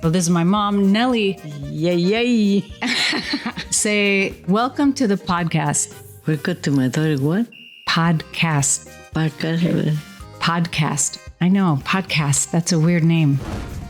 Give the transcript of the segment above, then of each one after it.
So this is my mom, Nellie. Yay. Say, welcome to the podcast. Welcome to my daughter, what? Podcast. Podcast. Podcast. I know, podcast. That's a weird name.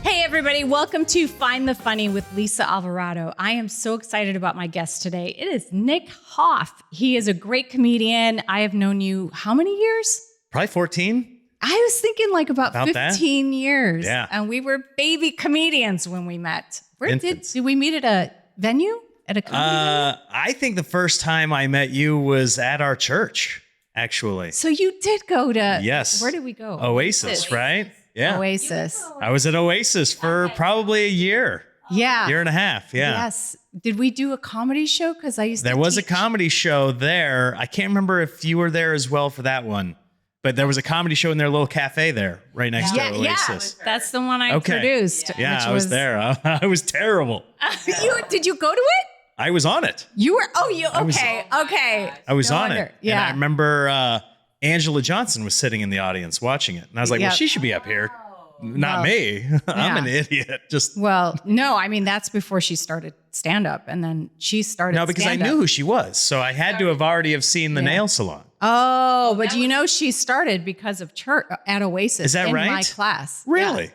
Hey, everybody. Welcome to Find the Funny with Lisa Alvarado. I am so excited about my guest today. It is Nick Hoff. He is a great comedian. I have known you how many years? Probably 14. I was thinking like about 15 that? years. Yeah. And we were baby comedians when we met. Where did Infants. we meet at a venue? At a comedy venue? I think the first time I met you was at our church, actually. So you did go to... Yes. Where did we go? Oasis, right? Yeah. Oasis. I was at Oasis for probably a year Yeah. and a half. Yeah. Yes. Did we do a comedy show? Because I used There to was a teach. comedy show there. I can't remember if you were there as well for that one, but there was a comedy show in their little cafe there right next to Oasis. Yeah. That's the one I produced. Yeah, which I was there. I was terrible. Did you go to it? I was on it. You were... Okay. I was No on wonder. it. Yeah. And I remember Angela Johnson was sitting in the audience watching it. And I was like, well, she should be up here. Not me. I'm an idiot. Just Well, no, I mean, that's before she started stand-up. And then she started no, because stand-up. I knew who she was. So I had to have seen the nail salon. Oh, but you know, she started because of church at Oasis. Is that in right? my class. Really?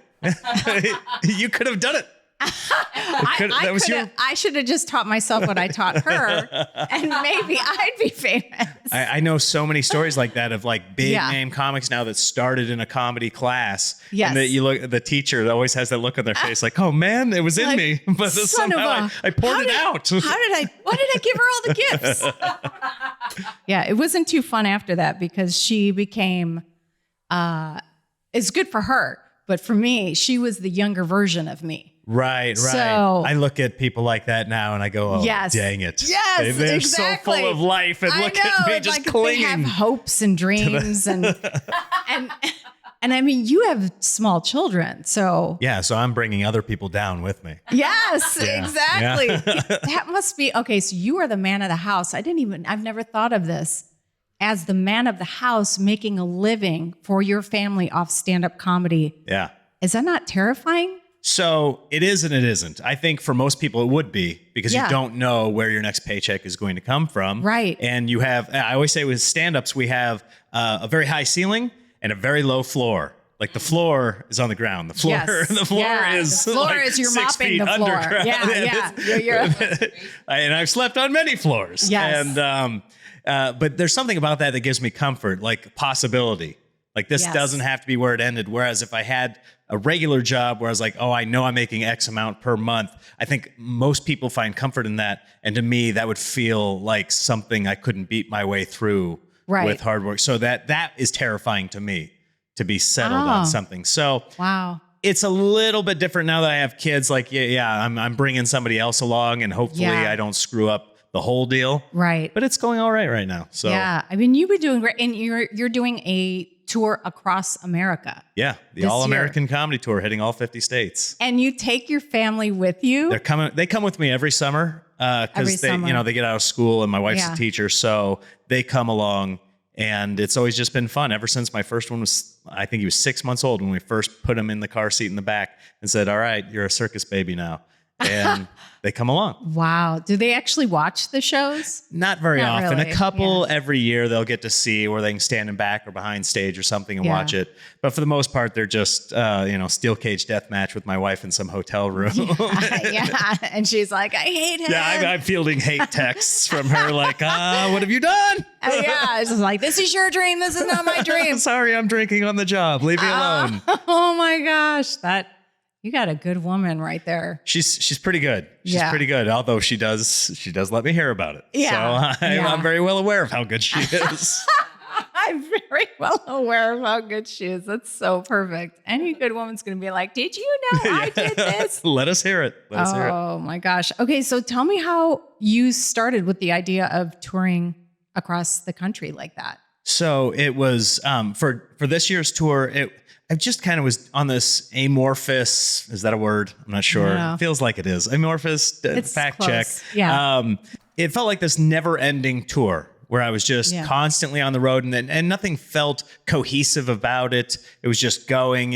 You could have done it. I should have just taught myself what I taught her, and maybe I'd be famous. I know so many stories like that of like big name comics now that started in a comedy class. Yes. And that you look, the teacher always has that look on their face like, oh man, it was in me. But somehow I poured it out. Why did I give her all the gifts? Yeah, it wasn't too fun after that because she became, it's good for her. But for me, she was the younger version of me. Right. So- I look at people like that now and I go, oh, dang it. Yes, They're exactly. so full of life and look at me just clinging. They have hopes and dreams and I mean, you have small children, so. Yeah, so I'm bringing other people down with me. Yes, exactly. Yeah. That must be, okay, so you are the man of the house. I've never thought of this as the man of the house making a living for your family off stand-up comedy. Yeah. Is that not terrifying? So it is and it isn't. I think for most people it would be because you don't know where your next paycheck is going to come from. Right. And you have, I always say with stand-ups, we have a very high ceiling and a very low floor. Like the floor is on the ground. The floor, is you're 6 mopping feet the floor. underground. Yeah. And I've slept on many floors. Yes. And but there's something about that gives me comfort, like possibility. Like this doesn't have to be where it ended. Whereas if I had a regular job where I was like, oh, I know I'm making X amount per month, I think most people find comfort in that. And to me, that would feel like something I couldn't beat my way through with hard work. So that is terrifying to me, to be settled on something. So wow. It's a little bit different now that I have kids. Like, I'm bringing somebody else along and hopefully I don't screw up the whole deal. Right. But it's going all right now. So yeah, I mean, you've been doing great, and you're doing a tour across America. Yeah, the All-American Comedy Tour, hitting all 50 states. And you take your family with you? They come with me every summer because they get out of school and my wife's a teacher, so they come along. And it's always just been fun ever since my first one was, I think he was 6 months old when we first put him in the car seat in the back and said, all right, you're a circus baby now. And they come along. Wow. Do they actually watch the shows? Not very often. Really. A couple every year they'll get to see where they can stand in back or behind stage or something and watch it. But for the most part, they're just, steel cage death match with my wife in some hotel room. Yeah. And she's like, I hate him. Yeah, I'm fielding hate texts from her like, what have you done? Yeah. It's just like, this is your dream. This is not my dream. Sorry, I'm drinking on the job. Leave me alone. Oh my gosh. You got a good woman right there. She's pretty good. She's pretty good. Although she does let me hear about it. Yeah. So I'm very well aware of how good she is. I'm very well aware of how good she is. That's so perfect. Any good woman's going to be like, did you know I did this? Let us hear it. Oh my gosh. Okay. So tell me how you started with the idea of touring across the country like that. So it was for this year's tour, I just kind of was on this amorphous, is that a word? I'm not sure. No. It feels like it is. Amorphous, It's fact close. check. Yeah. It felt like this never-ending tour where I was just constantly on the road and nothing felt cohesive about it. It was just going,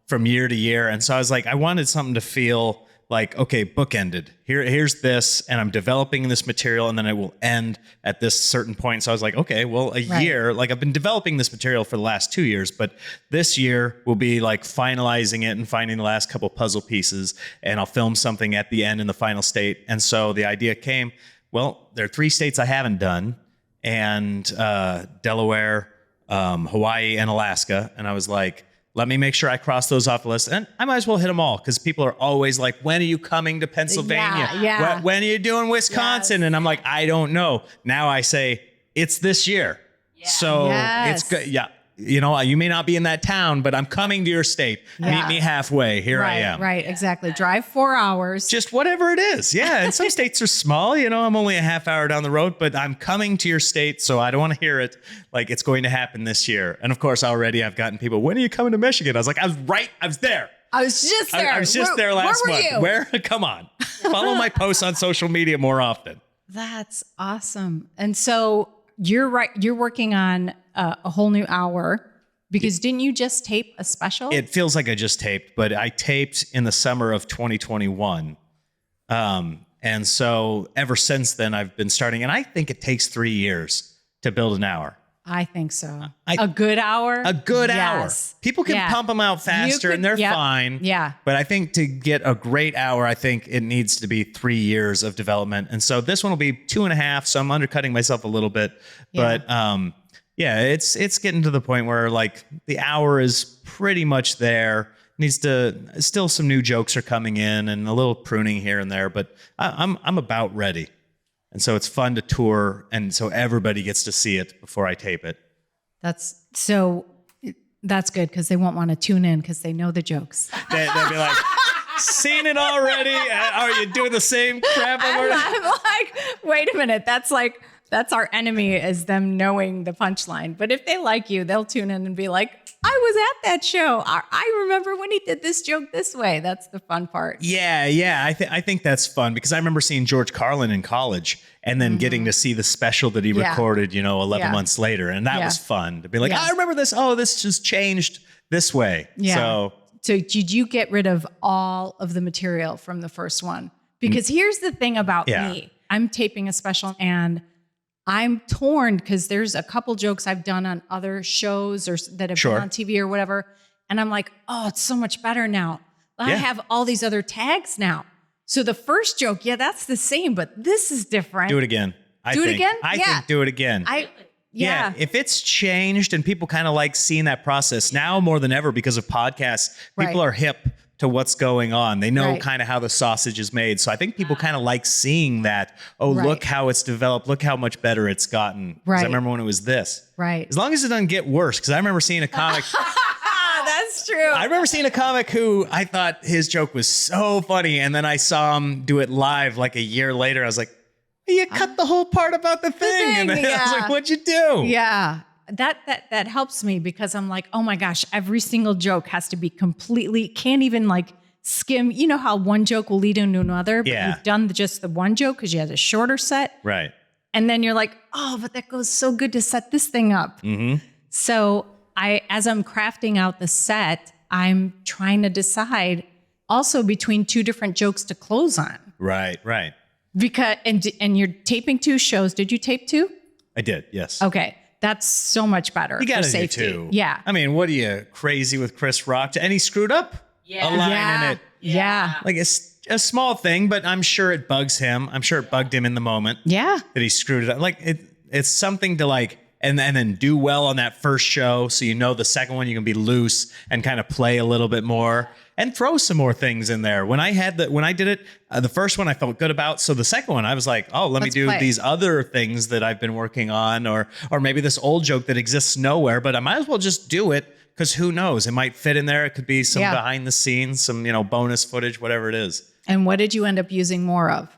from year to year. And so I was like, I wanted something to feel like, okay, bookended. Here's this, and I'm developing this material, and then it will end at this certain point. So I was like, okay, well, a year, like I've been developing this material for the last 2 years, but this year will be like finalizing it and finding the last couple puzzle pieces, and I'll film something at the end in the final state. And so the idea came, well, there are 3 states I haven't done, and Delaware, Hawaii, and Alaska. And I was like, let me make sure I cross those off the list. And I might as well hit them all, because people are always like, when are you coming to Pennsylvania? Yeah. When are you doing Wisconsin? Yes. And I'm like, I don't know. Now I say, it's this year. Yeah. So it's good. Yeah. You know, you may not be in that town, but I'm coming to your state. Meet me halfway. Here I am. Right, exactly. Drive 4 hours. Just whatever it is. Yeah. And some states are small. You know, I'm only a half hour down the road, but I'm coming to your state, so I don't want to hear it. Like, it's going to happen this year. And of course, already I've gotten people, when are you coming to Michigan? I was like, I was there. I was just there. I was just there last month. Where? Come on. Follow my posts on social media more often. That's awesome. And so you're right. You're working on a whole new hour, because didn't you just tape a special? It feels like I just taped, but I taped in the summer of 2021. And so ever since then, I've been starting, and I think it takes 3 years to build an hour. I think so. A good hour? A good hour. People can pump them out faster and they're fine. Yeah. But I think to get a great hour, I think it needs to be 3 years of development. And so this one will be 2.5. So I'm undercutting myself a little bit. Yeah. But it's getting to the point where like the hour is pretty much there. Still some new jokes are coming in and a little pruning here and there, but I'm about ready. And so it's fun to tour, and so everybody gets to see it before I tape it. That's good, because they won't want to tune in because they know the jokes. They'd be like, seen it already? Are you doing the same crap? I'm like, wait a minute. That's our enemy, is them knowing the punchline. But if they like you, they'll tune in and be like, I was at that show. I remember when he did this joke this way. That's the fun part. Yeah. I think that's fun, because I remember seeing George Carlin in college and then getting to see the special that he recorded, 11 months later. And that was fun to be like, I remember this. Oh, this just changed this way. Yeah. So did you get rid of all of the material from the first one? Because here's the thing about me. I'm taping a special and I'm torn, because there's a couple jokes I've done on other shows or that have been on TV or whatever. And I'm like, oh, it's so much better now. I have all these other tags now. So the first joke, that's the same, but this is different. Do it again. I think do it again. Yeah. If it's changed and people kind of like seeing that process now more than ever because of podcasts, people are hip to what's going on. They know kind of how the sausage is made. So I think people kind of like seeing that. Oh, look how it's developed. Look how much better it's gotten. Because I remember when it was this. Right. As long as it doesn't get worse. Because I remember seeing a comic. That's true. I remember seeing a comic who I thought his joke was so funny. And then I saw him do it live like a year later. I was like, you cut the whole part about the thing. And I was like, what'd you do? Yeah. That helps me, because I'm like, oh my gosh, every single joke has to be completely, can't even like skim. You know how one joke will lead into another, but you've done just the one joke because you had a shorter set. Right. And then you're like, oh, but that goes so good to set this thing up. Mm-hmm. So as I'm crafting out the set, I'm trying to decide also between 2 different jokes to close on. Right. Because, and you're taping 2 shows. Did you tape 2? I did. Yes. Okay. That's so much better. You got to do 2. Yeah. I mean, what are you, crazy with Chris Rock? And he screwed up a line in it. Yeah. Like it's a small thing, but I'm sure it bugs him. I'm sure it bugged him in the moment. Yeah. That he screwed it up. Like it's something to like, and then do well on that first show. So the second one, you can be loose and kind of play a little bit more and throw some more things in there. When I did it, the first one I felt good about. So the second one, I was like, oh, let's do these other things that I've been working on, or maybe this old joke that exists nowhere, but I might as well just do it, because who knows? It might fit in there. It could be some behind the scenes, some, bonus footage, whatever it is. And what did you end up using more of?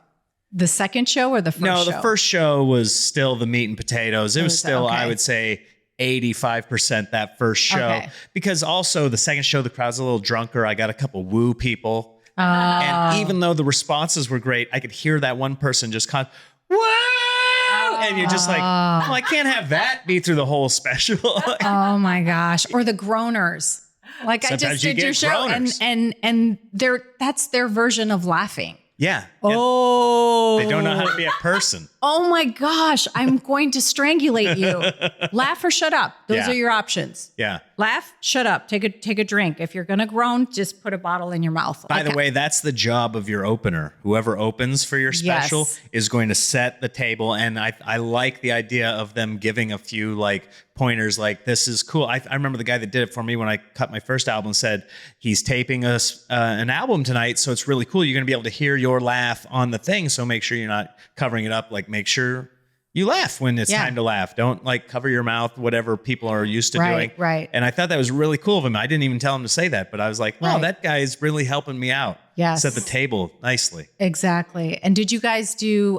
The second show or the first show? No, the first show was still the meat and potatoes. It was still, I would say, 85% that first show. Because also the second show, the crowd's a little drunker. I got a couple woo people. And even though the responses were great, I could hear that one person just woo! And you're just like, well, I can't have that be through the whole special. Oh my gosh. Or the groaners. Like I Sometimes just you did your get show groaners. and that's their version of laughing. Yeah. Oh, They don't know how to be a person. Oh my gosh, I'm going to strangulate you. Laugh or shut up. Those are your options. Yeah. Laugh, shut up, take a drink. If you're going to groan, just put a bottle in your mouth. By the way, that's the job of your opener. Whoever opens for your special is going to set the table. And I like the idea of them giving a few like pointers like, this is cool. I remember the guy that did it for me when I cut my first album said, he's taping us an album tonight. So it's really cool. You're going to be able to hear your laugh on the thing. So make sure you're not covering it up. Like make sure you laugh when it's time to laugh. Don't like cover your mouth, whatever people are used to doing. Right. And I thought that was really cool of him. I didn't even tell him to say that, but I was like, oh, that guy is really helping me out. Yes. Set the table nicely. Exactly. And did you guys do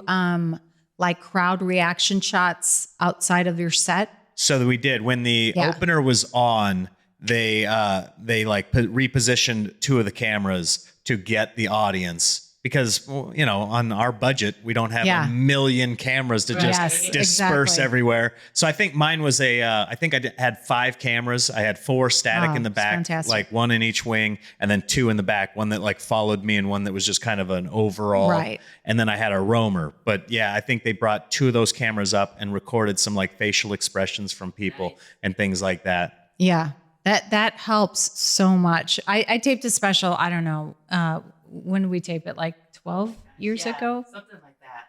like crowd reaction shots outside of your set? So that we did. When the opener was on, they like repositioned two of the cameras to get the audience. Because, well, you know, on our budget, we don't have a million cameras to just disperse everywhere. So I think mine was I think I had 5 cameras. I had 4 static in the back, fantastic. like 1 in each wing, and then 2 in the back, one that like followed me and one that was just kind of an overall. Right. And then I had a roamer. But yeah, I think they brought 2 of those cameras up and recorded some like facial expressions from people and things like that. Yeah, that helps so much. I taped a special, I don't know, when did we tape it? Like 12 years ago? Something like that.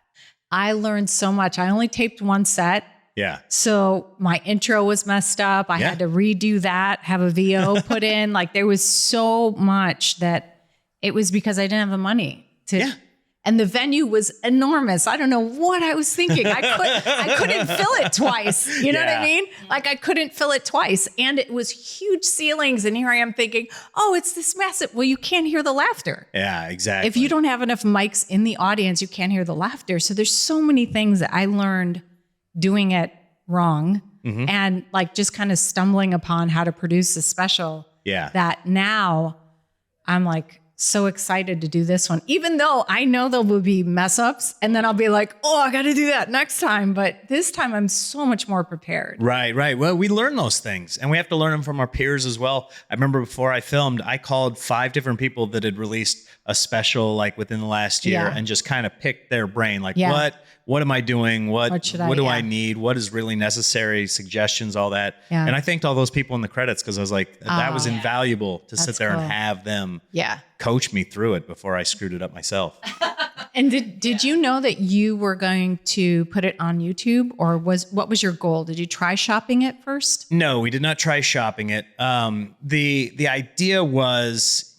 I learned so much. I only taped 1 set. Yeah. So my intro was messed up. I had to redo that, have a VO put in. Like there was so much that it was because I didn't have the money to. Yeah. And the venue was enormous. I don't know what I was thinking. I couldn't fill it twice. You know what I mean? Like I couldn't fill it twice. And it was huge ceilings. And here I am thinking, oh, it's this massive. Well, you can't hear the laughter. Yeah, exactly. If you don't have enough mics in the audience, you can't hear the laughter. So there's so many things that I learned doing it wrong and like just kind of stumbling upon how to produce a special. Yeah. That now I'm like, so excited to do this one, even though I know there will be mess ups and then I'll be like, oh, I got to do that next time. But this time I'm so much more prepared. Right. Well, we learn those things and we have to learn them from our peers as well. I remember before I filmed, I called 5 different people that had released a special like within the last year and just kind of picked their brain. Like what am I doing? What do I need? What is really necessary? Suggestions, all that. Yeah. And I thanked all those people in the credits because I was like, that was invaluable to sit there and have them coach me through it before I screwed it up myself. And did you know that you were going to put it on YouTube, or what was your goal? Did you try shopping it first? No, we did not try shopping it. The idea was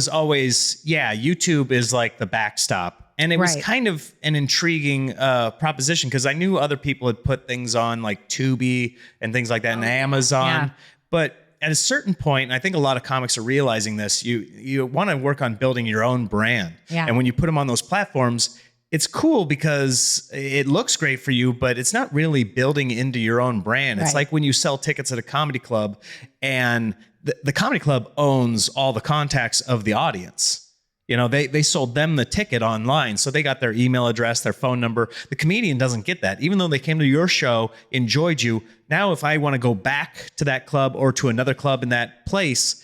always, YouTube is like the backstop. And it was kind of an intriguing proposition because I knew other people had put things on like Tubi and things like that and Amazon. Yeah. But at a certain point, and I think a lot of comics are realizing this, you want to work on building your own brand. Yeah. And when you put them on those platforms, it's cool because it looks great for you, but it's not really building into your own brand. It's like when you sell tickets at a comedy club and the comedy club owns all the contacts of the audience. You know, they sold them the ticket online. So they got their email address, their phone number. The comedian doesn't get that. Even though they came to your show, enjoyed you. Now, if I want to go back to that club or to another club in that place,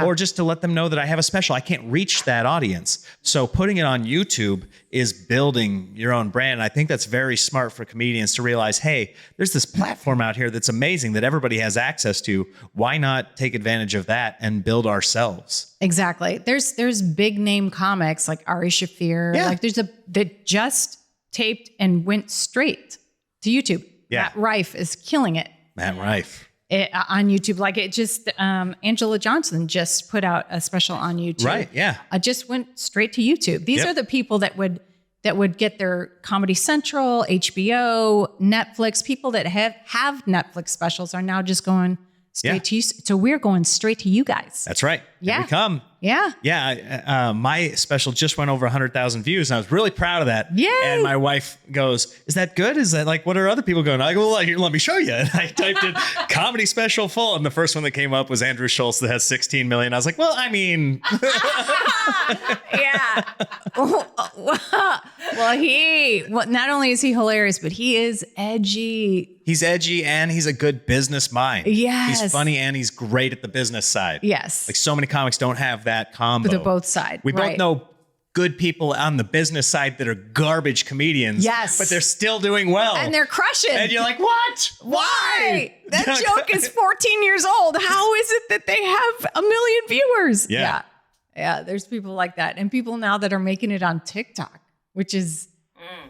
or just to let them know that I have a special, I can't reach that audience. So putting it on YouTube is building your own brand. And I think that's very smart for comedians to realize, hey, there's this platform out here that's amazing that everybody has access to. Why not take advantage of that and build ourselves? Exactly. There's big name comics like Ari Shaffir. Yeah. Like that just taped and went straight to YouTube. Yeah. Matt Rife is killing it. Matt Rife. On YouTube, like it just, Angela Johnson just put out a special on YouTube. Right, yeah. I just went straight to YouTube. These are the people that would get their Comedy Central, HBO, Netflix. People that have Netflix specials are now just going straight to you. So we're going straight to you guys. That's right. Yeah. Here we come. Yeah. Yeah. My special just went over 100,000 views and I was really proud of that. Yay. And my wife goes, is that good? Is that like, what are other people going? I go, well, here, let me show you. And I typed in comedy special full. And the first one that came up was Andrew Schultz that has 16 million. I was like, well, I mean, Yeah. Well, not only is he hilarious, but he is edgy. He's edgy and he's a good business mind. Yes. He's funny and he's great at the business side. Yes. Like so many comics don't have that combo. But they're both side. We right. both know good people on the business side that are garbage comedians. Yes. But they're still doing well. And they're crushing. And you're like, what? Why? That joke is 14 years old. How is it that they have 1 million viewers? Yeah. Yeah, there's people like that. And people now that are making it on TikTok, which is,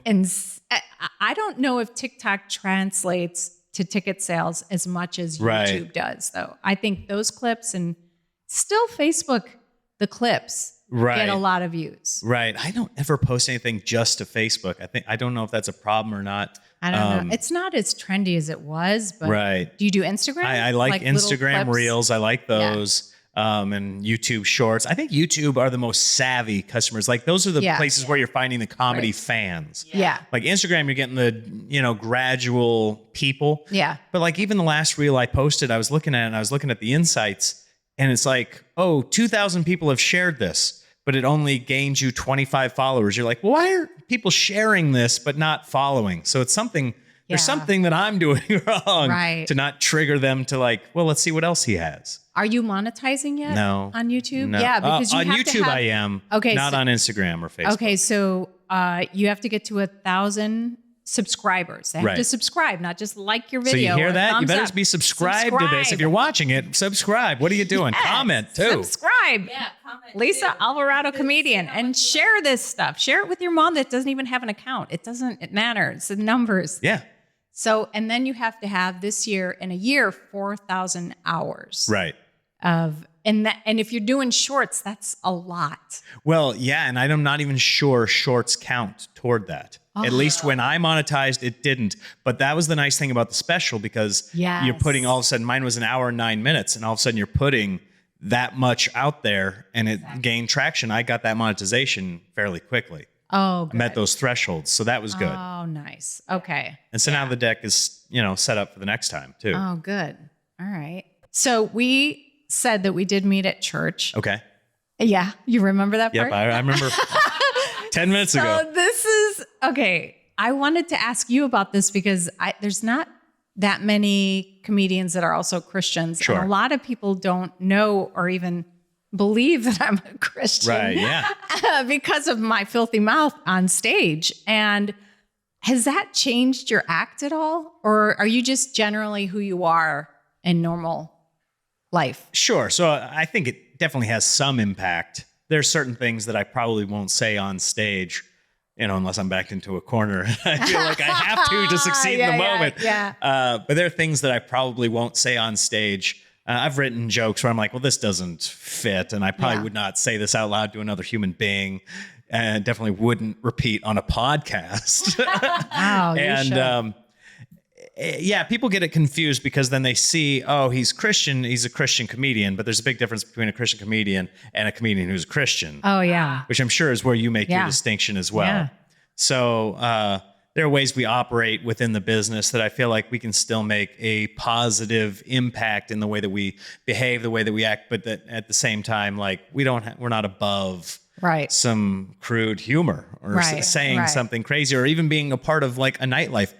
I don't know if TikTok translates to ticket sales as much as YouTube does, though. I think those clips and still Facebook, the clips get a lot of views. Right. I don't ever post anything just to Facebook. I don't know if that's a problem or not. I don't know. It's not as trendy as it was, but do you do Instagram? I like Instagram Reels. I like those. And YouTube Shorts. I think YouTube are the most savvy customers. Like those are the places where you're finding the comedy fans. Yeah. Like Instagram, you're getting the, gradual people. Yeah. But like even the last reel I posted, I was looking at it and I was looking at the insights and it's like, 2,000 people have shared this, but it only gains you 25 followers. You're like, well, why are people sharing this, but not following? So it's something, there's something that I'm doing wrong to not trigger them to like, well, let's see what else he has. Are you monetizing yet? No. On YouTube? No. Yeah, because on YouTube I am. Okay, not on Instagram or Facebook. Okay, so you have to get to 1,000 subscribers. They have to subscribe, not just like your video. So you hear that? You better up. be subscribed to this. If you're watching it, subscribe. What are you doing? Comment too. Subscribe. Yeah, comment. Lisa Alvarado, comedian, and share this stuff. Share it with your mom that doesn't even have an account. It matters. It's the numbers. Yeah. So, and then you have to have this year in a year 4,000 hours. Right. And if you're doing shorts, that's a lot. Well, yeah, and I'm not even sure shorts count toward that. At least when I monetized, it didn't. But that was the nice thing about the special because you're putting all of a sudden, mine was an hour and 9 minutes, and all of a sudden you're putting that much out there and it gained traction. I got that monetization fairly quickly. Oh, good. I met those thresholds. So that was good. Oh, nice. Okay. And so now the deck is, set up for the next time too. Oh, good. All right. So we said that we did meet at church. Okay. Yeah. You remember that part? Yep. I remember 10 minutes ago. So this is, okay. I wanted to ask you about this because there's not that many comedians that are also Christians. Sure. And a lot of people don't know or even believe that I'm a Christian. Right, yeah. Because of my filthy mouth on stage. And has that changed your act at all? Or are you just generally who you are in normal life? Sure. So I think it definitely has some impact. There's certain things that I probably won't say on stage, unless I'm backed into a corner. I feel like I have to succeed in the moment. Yeah. But there are things that I probably won't say on stage. I've written jokes where I'm like, well, this doesn't fit. And I probably would not say this out loud to another human being. And definitely wouldn't repeat on a podcast. Wow, and people get it confused because then they see, he's Christian, he's a Christian comedian, but there's a big difference between a Christian comedian and a comedian who's a Christian. Oh, yeah. Which I'm sure is where you make your distinction as well. Yeah. So there are ways we operate within the business that I feel like we can still make a positive impact in the way that we behave, the way that we act, but that at the same time, like we're not above some crude humor or saying something crazy or even being a part of like a nightlife.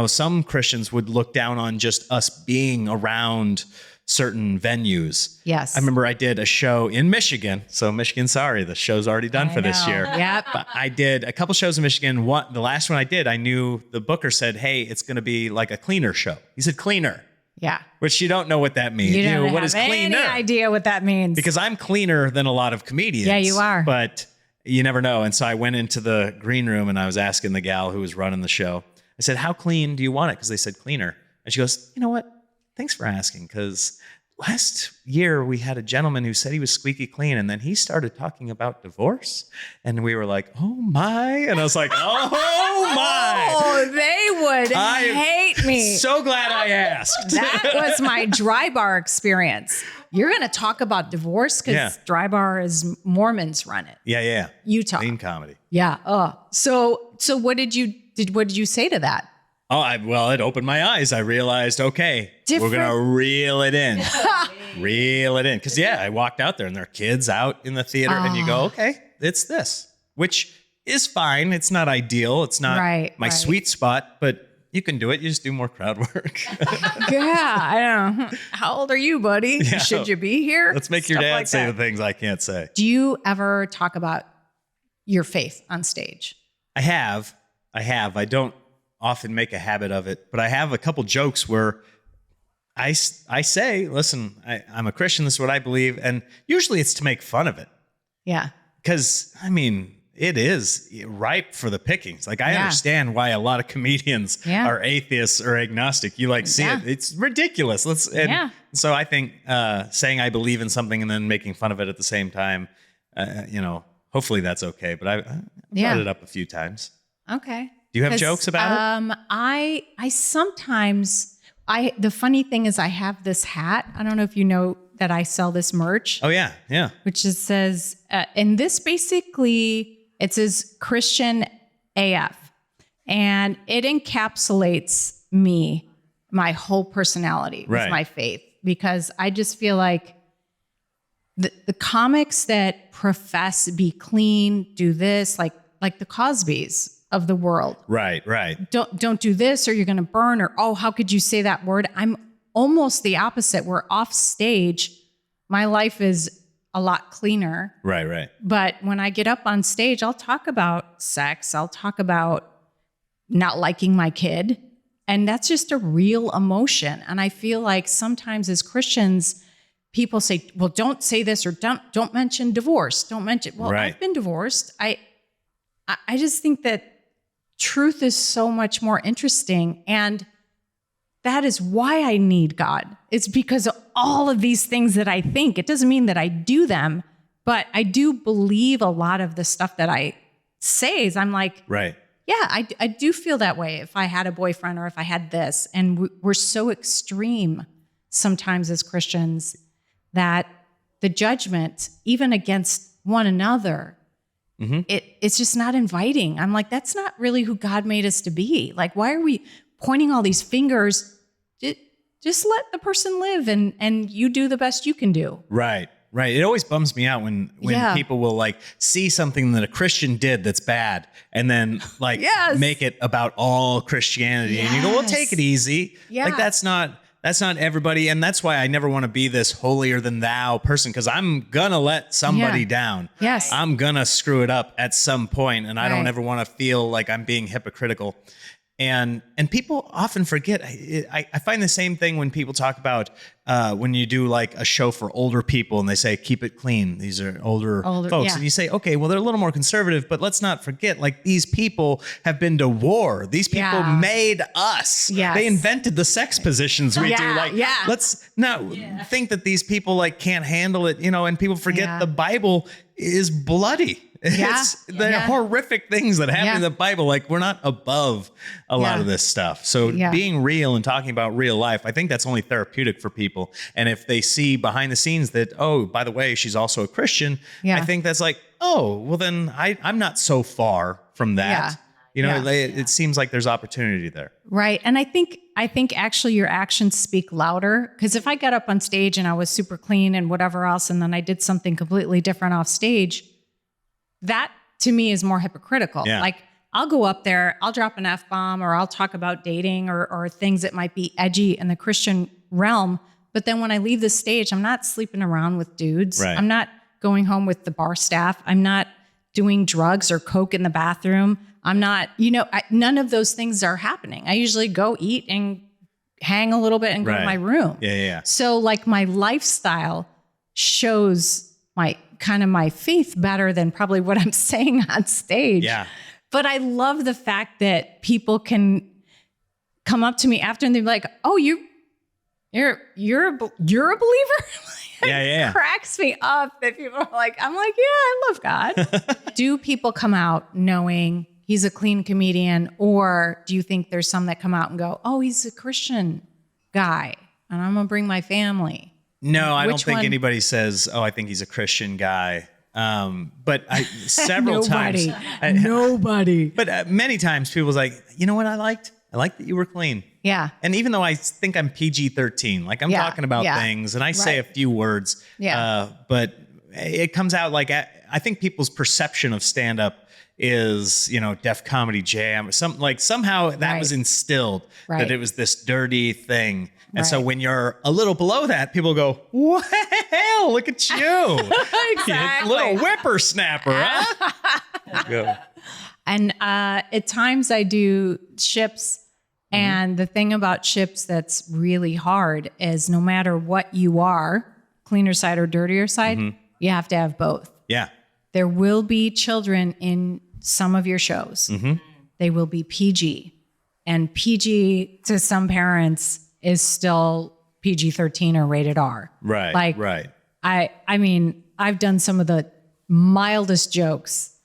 Some Christians would look down on just us being around certain venues. Yes. I remember I did a show in Michigan. So Michigan, sorry, the show's already done for this year. Yep. But I did a couple shows in Michigan. The last one I did, I knew the booker said, hey, it's going to be like a cleaner show. He said cleaner. Yeah. Which you don't know what that means. You don't what have is cleaner? any idea what that means. Because I'm cleaner than a lot of comedians. Yeah, you are. But you never know. And so I went into the green room and I was asking the gal who was running the show. I said, how clean do you want it? Because they said cleaner. And she goes, you know what? Thanks for asking. Because last year we had a gentleman who said he was squeaky clean. And then he started talking about divorce. And we were like, oh my. And I was like, oh my. Oh, they would hate me. So glad I asked. That was my dry bar experience. You're going to talk about divorce because dry bar is Mormons run it. Yeah. Utah. Clean comedy. Yeah. So what did you say to that? Oh, it opened my eyes. I realized, okay, we're going to reel it in. reel it in. Because, I walked out there and there are kids out in the theater and you go, okay, it's this, which is fine. It's not ideal. It's not my sweet spot, but you can do it. You just do more crowd work. I don't know. How old are you, buddy? Yeah. Should you be here? Let's make your dad say the things I can't say. Do you ever talk about your faith on stage? I have. I don't often make a habit of it, but I have a couple jokes where I say, listen, I'm a Christian. This is what I believe. And usually it's to make fun of it. Yeah. Because, it is ripe for the pickings. Like, I understand why a lot of comedians are atheists or agnostic. You see it. It's ridiculous. So I think saying I believe in something and then making fun of it at the same time, hopefully that's okay. But I brought it up a few times. Okay. Do you have jokes about it? I sometimes, the funny thing is I have this hat. I don't know if you know that I sell this merch. Oh, yeah. Yeah. Which says, and this basically, it says Christian AF. And it encapsulates me, my whole personality with my faith. Because I just feel like the comics that profess be clean, do this, like the Cosbys of the world. Right. Don't do this or you're going to burn, or, oh, how could you say that word? I'm almost the opposite. We're off stage. My life is a lot cleaner. Right. But when I get up on stage, I'll talk about sex. I'll talk about not liking my kid. And that's just a real emotion. And I feel like sometimes as Christians, people say, well, don't say this, or don't mention divorce. Don't mention, well, I've been divorced. I just think that truth is so much more interesting. And that is why I need God. It's because of all of these things that I think. It doesn't mean that I do them, but I do believe a lot of the stuff that I say is I'm like, I do feel that way if I had a boyfriend or if I had this. And we're so extreme sometimes as Christians that the judgment, even against one another, it's just not inviting. I'm like, that's not really who God made us to be. Like, why are we pointing all these fingers? Just let the person live and you do the best you can do. Right. It always bums me out when people will see something that a Christian did that's bad and then make it about all Christianity. And you go, well, take it easy. Yeah. That's not everybody. And that's why I never want to be this holier than thou person, because I'm going to let somebody down. Yes. I'm going to screw it up at some point, and I don't ever want to feel like I'm being hypocritical. And people often forget. I find the same thing when people talk about when you do a show for older people and they say, keep it clean. These are older folks. And you say, okay, well, they're a little more conservative, but let's not forget, these people have been to war. These people made us. Yes. They invented the sex positions we do. Let's not think that these people can't handle it, and people forget the Bible is bloody. It's the horrific things that happen in the Bible. We're not above a lot of this stuff. So being real and talking about real life, I think that's only therapeutic for people. And if they see behind the scenes that, oh, by the way, she's also a Christian, I think that's oh, well, then I'm not so far from that. It seems like there's opportunity there. Right. And I think actually your actions speak louder, because if I got up on stage and I was super clean and whatever else, and then I did something completely different off stage, that to me is more hypocritical. Yeah. I'll go up there, I'll drop an F-bomb, or I'll talk about dating or things that might be edgy in the Christian realm. But then when I leave the stage, I'm not sleeping around with dudes. Right. I'm not going home with the bar staff. I'm not doing drugs or coke in the bathroom. I'm not, none of those things are happening. I usually go eat and hang a little bit and go to my room. Yeah. So my lifestyle shows my faith better than probably what I'm saying on stage. Yeah. But I love the fact that people can come up to me after and they're like, "Oh, you're a believer?" It cracks me up that people are like, I'm like, "Yeah, I love God." Do people come out knowing he's a clean comedian, or do you think there's some that come out and go, "Oh, he's a Christian guy and I'm going to bring my family"? No, I don't think anybody says, "Oh, I think he's a Christian guy." But several times, nobody. But many times, people was like, "You know what I liked? I I like that you were clean. Yeah. And even though I think I'm PG-13, like I'm talking about things and I say a few words, but it comes out like, I think people's perception of stand-up is, Def Comedy Jam. Somehow that was instilled that it was this dirty thing. And so when you're a little below that, people go, well, look at you. Exactly. Little whippersnapper, huh? And at times I do ships. And the thing about ships that's really hard is no matter what you are, cleaner side or dirtier side, you have to have both. Yeah. There will be children in some of your shows. They will be PG. And PG to some parents is still PG-13 or rated R. Right. Right. I mean, I've done some of the mildest jokes.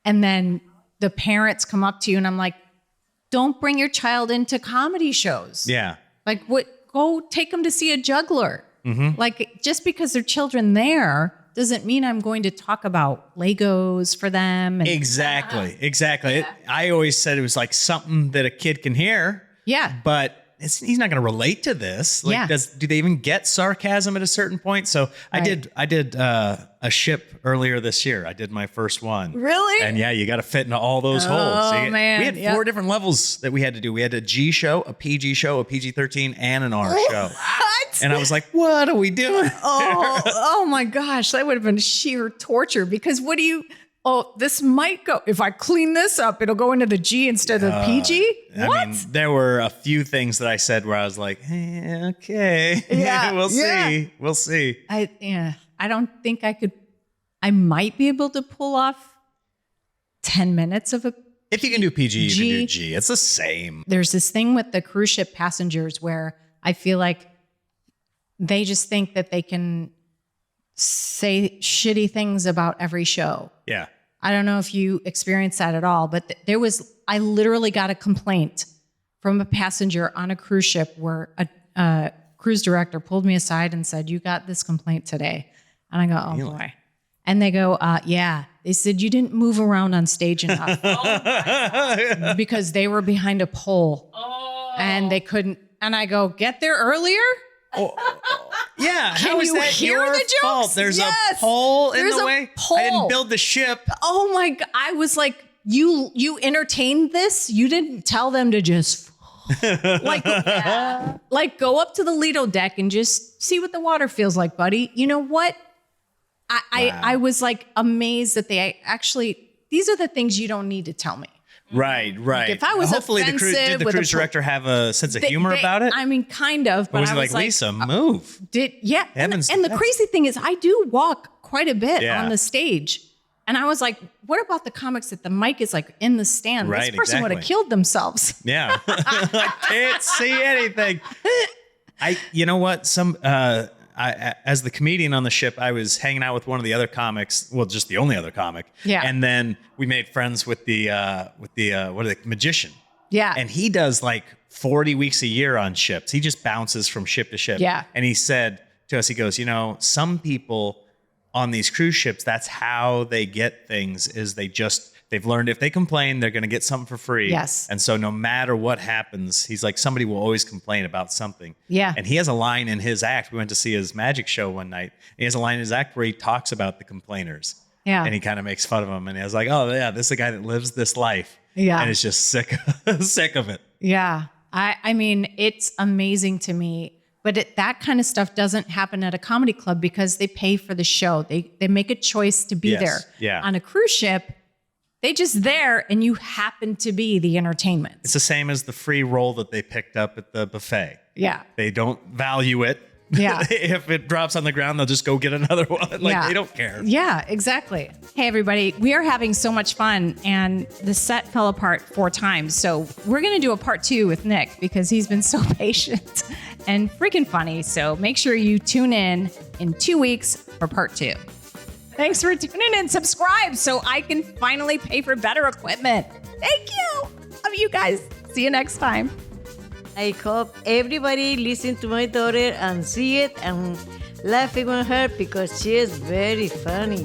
And then the parents come up to you and I'm like, don't bring your child into comedy shows. Yeah. Like, go take them to see a juggler. Like, just because they're children there doesn't mean I'm going to talk about Legos for them. And Exactly. I always said it was like something that a kid can hear. Yeah. But he's not going to relate to this. Like, do they even get sarcasm at a certain point? So I did a ship earlier this year. I did my first one. Really? And you got to fit into all those holes. Oh, man. We had 4 different levels that we had to do. We had a G show, a PG show, a PG-13, and an R show. What? And I was like, what are we doing? Oh my gosh. That would have been sheer torture because this might go, if I clean this up, it'll go into the G instead of PG? What? I mean, there were a few things that I said where I was like, okay, we'll see. We'll see. I don't think I might be able to pull off 10 minutes of a If you can do PG, you can do G. It's the same. There's this thing with the cruise ship passengers where I feel like they just think that they can say shitty things about every show. Yeah. I don't know if you experienced that at all, but I literally got a complaint from a passenger on a cruise ship where a cruise director pulled me aside and said, you got this complaint today. And I go, oh boy. And they go, yeah. They said, you didn't move around on stage enough. Because they were behind a pole and they couldn't. And I go, get there earlier? Yeah, Can how is you that hear your the jokes? fault? There's Yes. a pole in There's the a way. pole. I didn't build the ship. Oh my God. I was like, you entertained this? You didn't tell them to just like go up to the Lido deck and just see what the water feels like, buddy. You know what? I was like amazed that they actually, these are the things you don't need to tell me. Right. If I was Hopefully offensive did the with cruise director have a sense of humor they- about it? I mean, kind of. But Or was I he was like, Lisa, move? And the crazy thing is I do walk quite a bit on the stage. And I was like, what about the comics that the mic is like in the stand? Right, This person would have killed themselves. Yeah. I can't see anything. You know what? As the comedian on the ship, I was hanging out with one of the other comics. Well, just the only other comic. Yeah. And then we made friends with the magician. Yeah. And he does like 40 weeks a year on ships. He just bounces from ship to ship. Yeah. And he said to us, he goes, some people on these cruise ships, that's how they get things is they've learned if they complain, they're going to get something for free. Yes. And so no matter what happens, he's like, somebody will always complain about something. Yeah. And he has a line in his act. We went to see his magic show one night. He has a line in his act where he talks about the complainers. Yeah. And he kind of makes fun of them. And I was like, oh yeah, this is a guy that lives this life. Yeah. And is just sick of it. Yeah. I mean, it's amazing to me. But that kind of stuff doesn't happen at a comedy club because they pay for the show. They make a choice to be there. Yeah. On a cruise ship, they just there and you happen to be the entertainment. It's the same as the free roll that they picked up at the buffet. Yeah. They don't value it. Yeah. If it drops on the ground, they'll just go get another one. They don't care. Yeah, exactly. Hey, everybody, we are having so much fun and the set fell apart 4 times. So we're going to do a part 2 with Nick because he's been so patient and freaking funny. So make sure you tune in 2 weeks for part 2. Thanks for tuning in. Subscribe so I can finally pay for better equipment. Thank you. Love you guys. See you next time. I hope everybody listen to my daughter and see it and laughing on her because she is very funny.